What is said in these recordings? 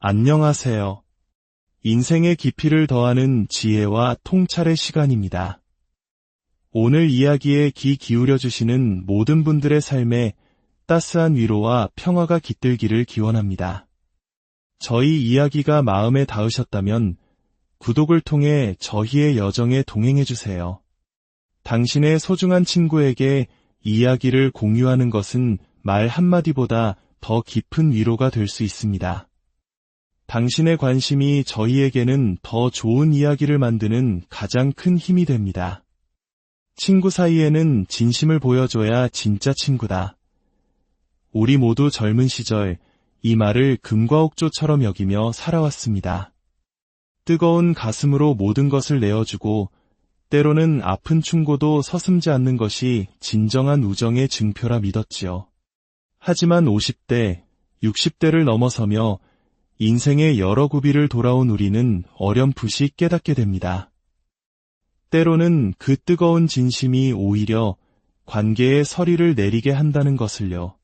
안녕하세요. 인생의 깊이를 더하는 지혜와 통찰의 시간입니다. 오늘 이야기에 귀 기울여 주시는 모든 분들의 삶에 따스한 위로와 평화가 깃들기를 기원합니다. 저희 이야기가 마음에 닿으셨다면 구독을 통해 저희의 여정에 동행해 주세요. 당신의 소중한 친구에게 이야기를 공유하는 것은 말 한마디보다 더 깊은 위로가 될 수 있습니다. 당신의 관심이 저희에게는 더 좋은 이야기를 만드는 가장 큰 힘이 됩니다. 친구 사이에는 진심을 보여줘야 진짜 친구다. 우리 모두 젊은 시절 이 말을 금과 옥조처럼 여기며 살아왔습니다. 뜨거운 가슴으로 모든 것을 내어주고 때로는 아픈 충고도 서슴지 않는 것이 진정한 우정의 증표라 믿었지요. 하지만 50대, 60대를 넘어서며 인생의 여러 구비를 돌아온 우리는 어렴풋이 깨닫게 됩니다. 때로는 그 뜨거운 진심이 오히려 관계에 서리를 내리게 한다는 것을요.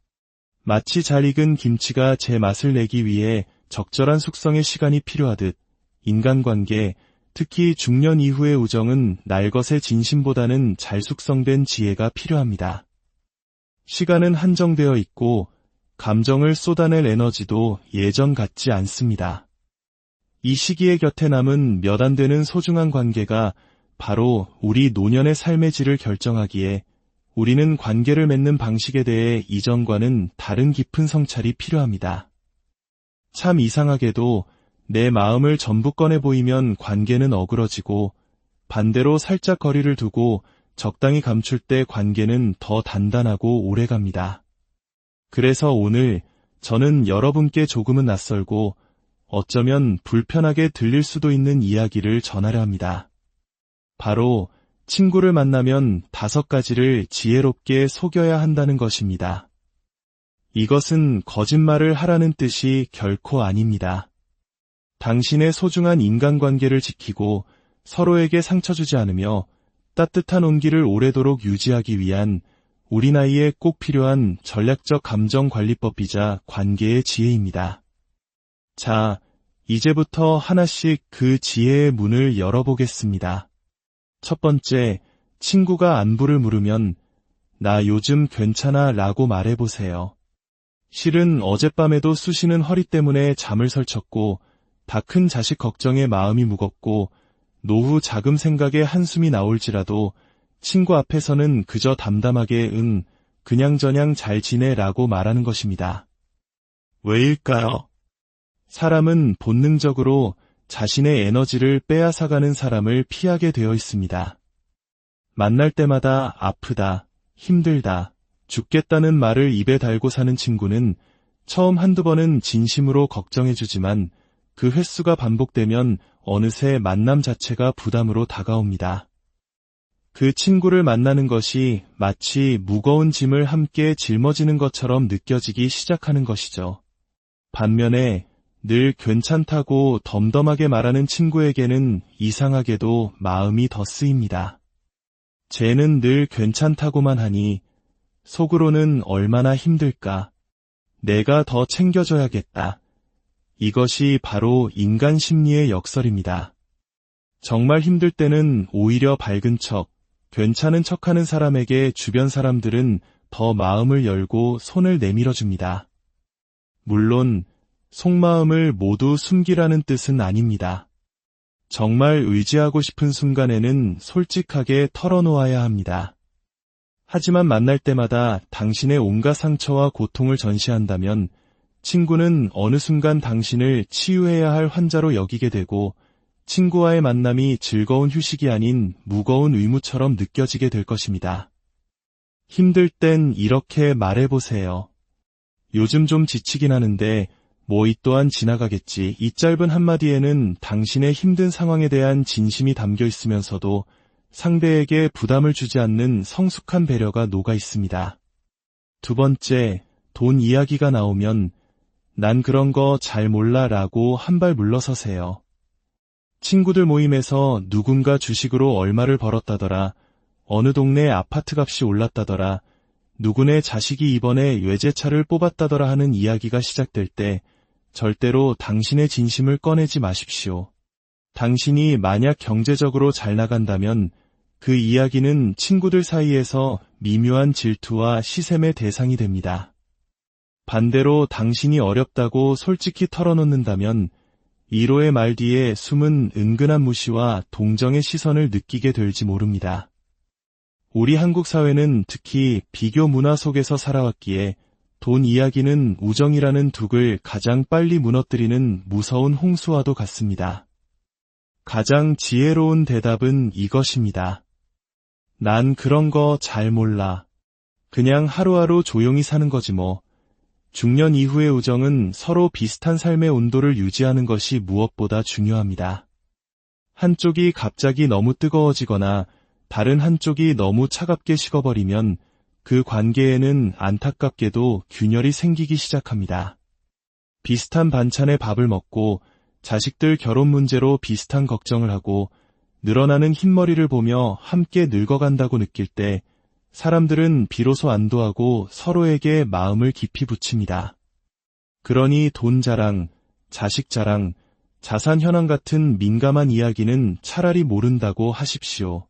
마치 잘 익은 김치가 제 맛을 내기 위해 적절한 숙성의 시간이 필요하듯 인간관계, 특히 중년 이후의 우정은 날것의 진심보다는 잘 숙성된 지혜가 필요합니다. 시간은 한정되어 있고 감정을 쏟아낼 에너지도 예전 같지 않습니다. 이 시기에 곁에 남은 몇 안 되는 소중한 관계가 바로 우리 노년의 삶의 질을 결정하기에 우리는 관계를 맺는 방식에 대해 이전과는 다른 깊은 성찰이 필요합니다. 참 이상하게도 내 마음을 전부 꺼내 보이면 관계는 어그러지고 반대로 살짝 거리를 두고 적당히 감출 때 관계는 더 단단하고 오래갑니다. 그래서 오늘 저는 여러분께 조금은 낯설고 어쩌면 불편하게 들릴 수도 있는 이야기를 전하려 합니다. 바로 친구를 만나면 5가지를 지혜롭게 속여야 한다는 것입니다. 이것은 거짓말을 하라는 뜻이 결코 아닙니다. 당신의 소중한 인간관계를 지키고 서로에게 상처 주지 않으며 따뜻한 온기를 오래도록 유지하기 위한 우리 나이에 꼭 필요한 전략적 감정관리법이자 관계의 지혜입니다. 자, 이제부터 하나씩 그 지혜의 문을 열어보겠습니다. 첫 번째, 친구가 안부를 물으면 나 요즘 괜찮아 라고 말해보세요. 실은 어젯밤에도 쑤시는 허리 때문에 잠을 설쳤고 다 큰 자식 걱정에 마음이 무겁고 노후 자금 생각에 한숨이 나올지라도 친구 앞에서는 그저 담담하게 그냥저냥 잘 지내라고 말하는 것입니다. 왜일까요? 사람은 본능적으로 자신의 에너지를 빼앗아가는 사람을 피하게 되어 있습니다. 만날 때마다 아프다, 힘들다, 죽겠다는 말을 입에 달고 사는 친구는 처음 한두 번은 진심으로 걱정해주지만 그 횟수가 반복되면 어느새 만남 자체가 부담으로 다가옵니다. 그 친구를 만나는 것이 마치 무거운 짐을 함께 짊어지는 것처럼 느껴지기 시작하는 것이죠. 반면에 늘 괜찮다고 덤덤하게 말하는 친구에게는 이상하게도 마음이 더 쓰입니다. 쟤는 늘 괜찮다고만 하니 속으로는 얼마나 힘들까. 내가 더 챙겨줘야겠다. 이것이 바로 인간 심리의 역설입니다. 정말 힘들 때는 오히려 밝은 척, 괜찮은 척하는 사람에게 주변 사람들은 더 마음을 열고 손을 내밀어줍니다. 물론 속마음을 모두 숨기라는 뜻은 아닙니다. 정말 의지하고 싶은 순간에는 솔직하게 털어놓아야 합니다. 하지만 만날 때마다 당신의 온갖 상처와 고통을 전시한다면 친구는 어느 순간 당신을 치유해야 할 환자로 여기게 되고 친구와의 만남이 즐거운 휴식이 아닌 무거운 의무처럼 느껴지게 될 것입니다. 힘들 땐 이렇게 말해보세요. 요즘 좀 지치긴 하는데 뭐 이 또한 지나가겠지. 이 짧은 한마디에는 당신의 힘든 상황에 대한 진심이 담겨 있으면서도 상대에게 부담을 주지 않는 성숙한 배려가 녹아 있습니다. 두 번째, 돈 이야기가 나오면 난 그런 거 잘 몰라 라고 한 발 물러서세요. 친구들 모임에서 누군가 주식으로 얼마를 벌었다더라, 어느 동네 아파트값이 올랐다더라, 누구네 자식이 이번에 외제차를 뽑았다더라 하는 이야기가 시작될 때 절대로 당신의 진심을 꺼내지 마십시오. 당신이 만약 경제적으로 잘 나간다면 그 이야기는 친구들 사이에서 미묘한 질투와 시샘의 대상이 됩니다. 반대로 당신이 어렵다고 솔직히 털어놓는다면 위로의 말 뒤에 숨은 은근한 무시와 동정의 시선을 느끼게 될지 모릅니다. 우리 한국 사회는 특히 비교 문화 속에서 살아왔기에 돈 이야기는 우정이라는 둑을 가장 빨리 무너뜨리는 무서운 홍수와도 같습니다. 가장 지혜로운 대답은 이것입니다. 난 그런 거 잘 몰라. 그냥 하루하루 조용히 사는 거지 뭐. 중년 이후의 우정은 서로 비슷한 삶의 온도를 유지하는 것이 무엇보다 중요합니다. 한쪽이 갑자기 너무 뜨거워지거나 다른 한쪽이 너무 차갑게 식어버리면 그 관계에는 안타깝게도 균열이 생기기 시작합니다. 비슷한 반찬에 밥을 먹고 자식들 결혼 문제로 비슷한 걱정을 하고 늘어나는 흰머리를 보며 함께 늙어간다고 느낄 때 사람들은 비로소 안도하고 서로에게 마음을 깊이 붙입니다. 그러니 돈 자랑, 자식 자랑, 자산 현황 같은 민감한 이야기는 차라리 모른다고 하십시오.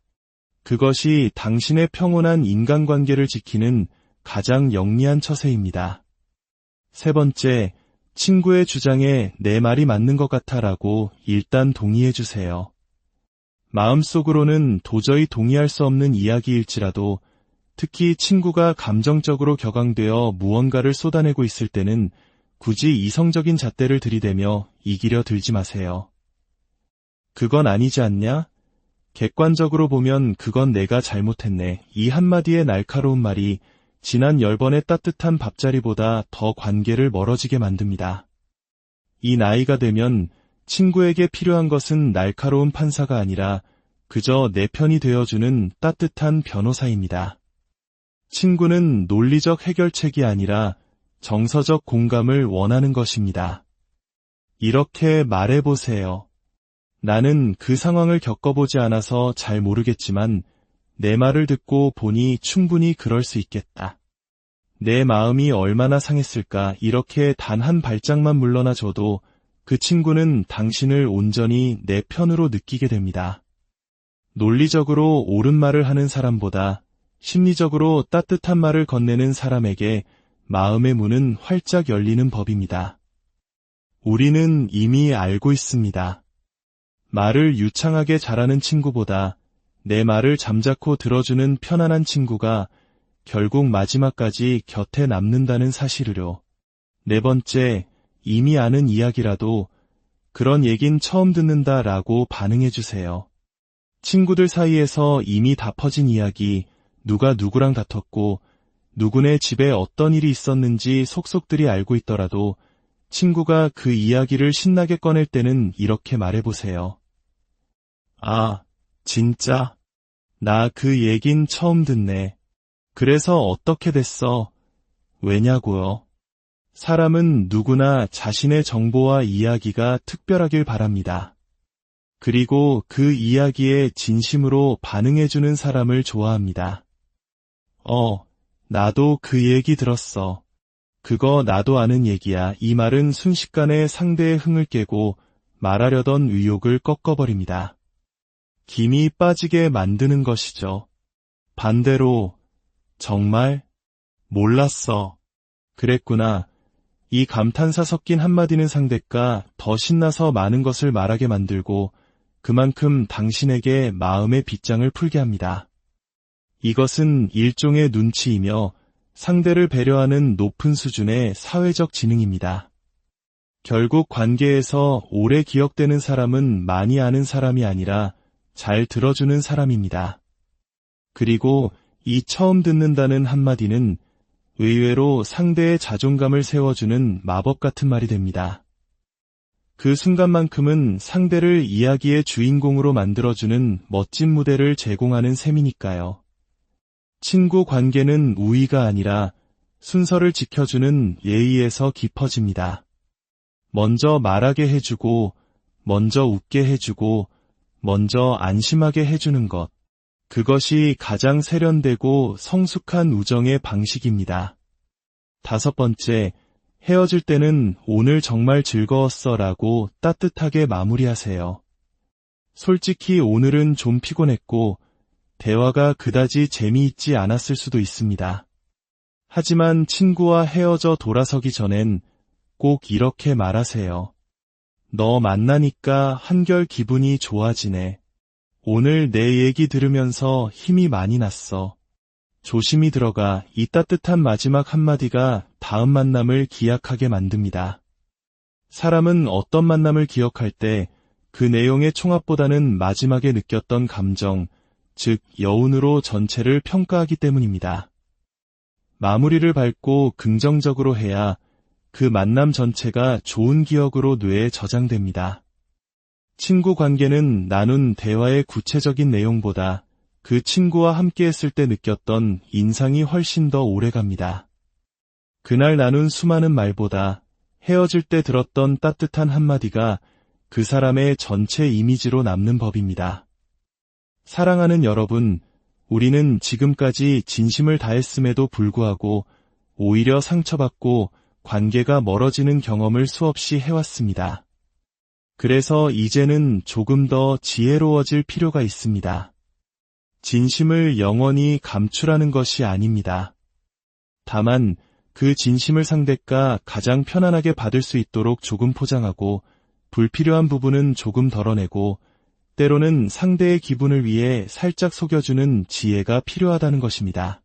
그것이 당신의 평온한 인간관계를 지키는 가장 영리한 처세입니다. 세 번째, 친구의 주장에 내 말이 맞는 것 같아라고 일단 동의해주세요. 마음속으로는 도저히 동의할 수 없는 이야기일지라도 특히 친구가 감정적으로 격앙되어 무언가를 쏟아내고 있을 때는 굳이 이성적인 잣대를 들이대며 이기려 들지 마세요. 그건 아니지 않냐? 객관적으로 보면 그건 내가 잘못했네. 이 한마디의 날카로운 말이 지난 10번의 따뜻한 밥자리보다 더 관계를 멀어지게 만듭니다. 이 나이가 되면 친구에게 필요한 것은 날카로운 판사가 아니라 그저 내 편이 되어주는 따뜻한 변호사입니다. 친구는 논리적 해결책이 아니라 정서적 공감을 원하는 것입니다. 이렇게 말해보세요. 나는 그 상황을 겪어보지 않아서 잘 모르겠지만 내 말을 듣고 보니 충분히 그럴 수 있겠다. 내 마음이 얼마나 상했을까. 이렇게 단 한 발짝만 물러나 줘도 그 친구는 당신을 온전히 내 편으로 느끼게 됩니다. 논리적으로 옳은 말을 하는 사람보다 심리적으로 따뜻한 말을 건네는 사람에게 마음의 문은 활짝 열리는 법입니다. 우리는 이미 알고 있습니다. 말을 유창하게 잘하는 친구보다 내 말을 잠자코 들어주는 편안한 친구가 결국 마지막까지 곁에 남는다는 사실을요. 네 번째, 이미 아는 이야기라도 그런 얘긴 처음 듣는다라고 반응해주세요. 친구들 사이에서 이미 다 퍼진 이야기, 누가 누구랑 다퉜고 누구네 집에 어떤 일이 있었는지 속속들이 알고 있더라도 친구가 그 이야기를 신나게 꺼낼 때는 이렇게 말해보세요. 아, 진짜? 나 그 얘긴 처음 듣네. 그래서 어떻게 됐어? 왜냐고요? 사람은 누구나 자신의 정보와 이야기가 특별하길 바랍니다. 그리고 그 이야기에 진심으로 반응해주는 사람을 좋아합니다. 나도 그 얘기 들었어. 그거 나도 아는 얘기야. 이 말은 순식간에 상대의 흥을 깨고 말하려던 의욕을 꺾어버립니다. 김이 빠지게 만드는 것이죠. 반대로 정말? 몰랐어. 그랬구나. 이 감탄사 섞인 한마디는 상대가 더 신나서 많은 것을 말하게 만들고 그만큼 당신에게 마음의 빗장을 풀게 합니다. 이것은 일종의 눈치이며 상대를 배려하는 높은 수준의 사회적 지능입니다. 결국 관계에서 오래 기억되는 사람은 많이 아는 사람이 아니라 잘 들어주는 사람입니다. 그리고 이 처음 듣는다는 한마디는 의외로 상대의 자존감을 세워주는 마법 같은 말이 됩니다. 그 순간만큼은 상대를 이야기의 주인공으로 만들어주는 멋진 무대를 제공하는 셈이니까요. 친구 관계는 우위가 아니라 순서를 지켜주는 예의에서 깊어집니다. 먼저 말하게 해주고, 먼저 웃게 해주고, 먼저 안심하게 해주는 것. 그것이 가장 세련되고 성숙한 우정의 방식입니다. 다섯 번째, 헤어질 때는 오늘 정말 즐거웠어 라고 따뜻하게 마무리하세요. 솔직히 오늘은 좀 피곤했고 대화가 그다지 재미있지 않았을 수도 있습니다. 하지만 친구와 헤어져 돌아서기 전엔 꼭 이렇게 말하세요. 너 만나니까 한결 기분이 좋아지네. 오늘 내 얘기 들으면서 힘이 많이 났어. 조심히 들어가. 이 따뜻한 마지막 한마디가 다음 만남을 기약하게 만듭니다. 사람은 어떤 만남을 기억할 때 그 내용의 총합보다는 마지막에 느꼈던 감정, 즉 여운으로 전체를 평가하기 때문입니다. 마무리를 밟고 긍정적으로 해야 그 만남 전체가 좋은 기억으로 뇌에 저장됩니다. 친구 관계는 나눈 대화의 구체적인 내용보다 그 친구와 함께했을 때 느꼈던 인상이 훨씬 더 오래갑니다. 그날 나눈 수많은 말보다 헤어질 때 들었던 따뜻한 한마디가 그 사람의 전체 이미지로 남는 법입니다. 사랑하는 여러분, 우리는 지금까지 진심을 다했음에도 불구하고 오히려 상처받고 관계가 멀어지는 경험을 수없이 해왔습니다. 그래서 이제는 조금 더 지혜로워질 필요가 있습니다. 진심을 영원히 감추라는 것이 아닙니다. 다만 그 진심을 상대가 가장 편안하게 받을 수 있도록 조금 포장하고 불필요한 부분은 조금 덜어내고 때로는 상대의 기분을 위해 살짝 속여주는 지혜가 필요하다는 것입니다.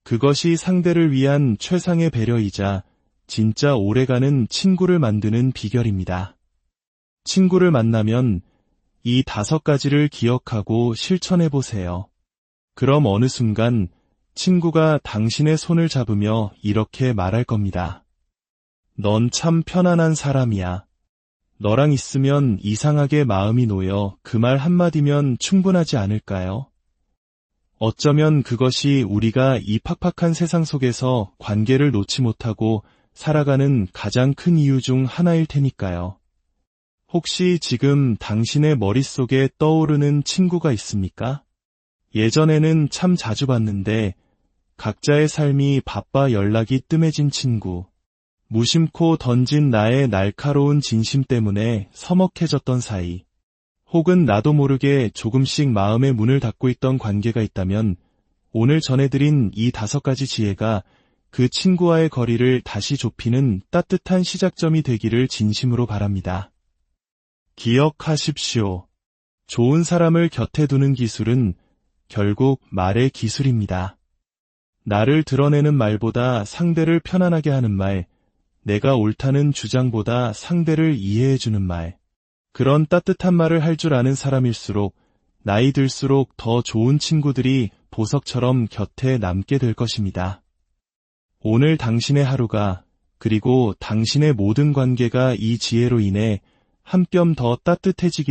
그것이 상대를 위한 최상의 배려이자 진짜 오래가는 친구를 만드는 비결입니다. 친구를 만나면 이 5가지를 기억하고 실천해보세요. 그럼 어느 순간 친구가 당신의 손을 잡으며 이렇게 말할 겁니다. 넌 참 편안한 사람이야. 너랑 있으면 이상하게 마음이 놓여. 그 말 한마디면 충분하지 않을까요? 어쩌면 그것이 우리가 이 팍팍한 세상 속에서 관계를 놓지 못하고 살아가는 가장 큰 이유 중 하나일 테니까요. 혹시 지금 당신의 머릿속에 떠오르는 친구가 있습니까? 예전에는 참 자주 봤는데 각자의 삶이 바빠 연락이 뜸해진 친구, 무심코 던진 나의 날카로운 진심 때문에 서먹해졌던 사이, 혹은 나도 모르게 조금씩 마음의 문을 닫고 있던 관계가 있다면 오늘 전해드린 이 5가지 지혜가 그 친구와의 거리를 다시 좁히는 따뜻한 시작점이 되기를 진심으로 바랍니다. 기억하십시오. 좋은 사람을 곁에 두는 기술은 결국 말의 기술입니다. 나를 드러내는 말보다 상대를 편안하게 하는 말, 내가 옳다는 주장보다 상대를 이해해주는 말, 그런 따뜻한 말을 할 줄 아는 사람일수록 나이 들수록 더 좋은 친구들이 보석처럼 곁에 남게 될 것입니다. 오늘 당신의 하루가, 그리고 당신의 모든 관계가 이 지혜로 인해 한 뼘 더 따뜻해지기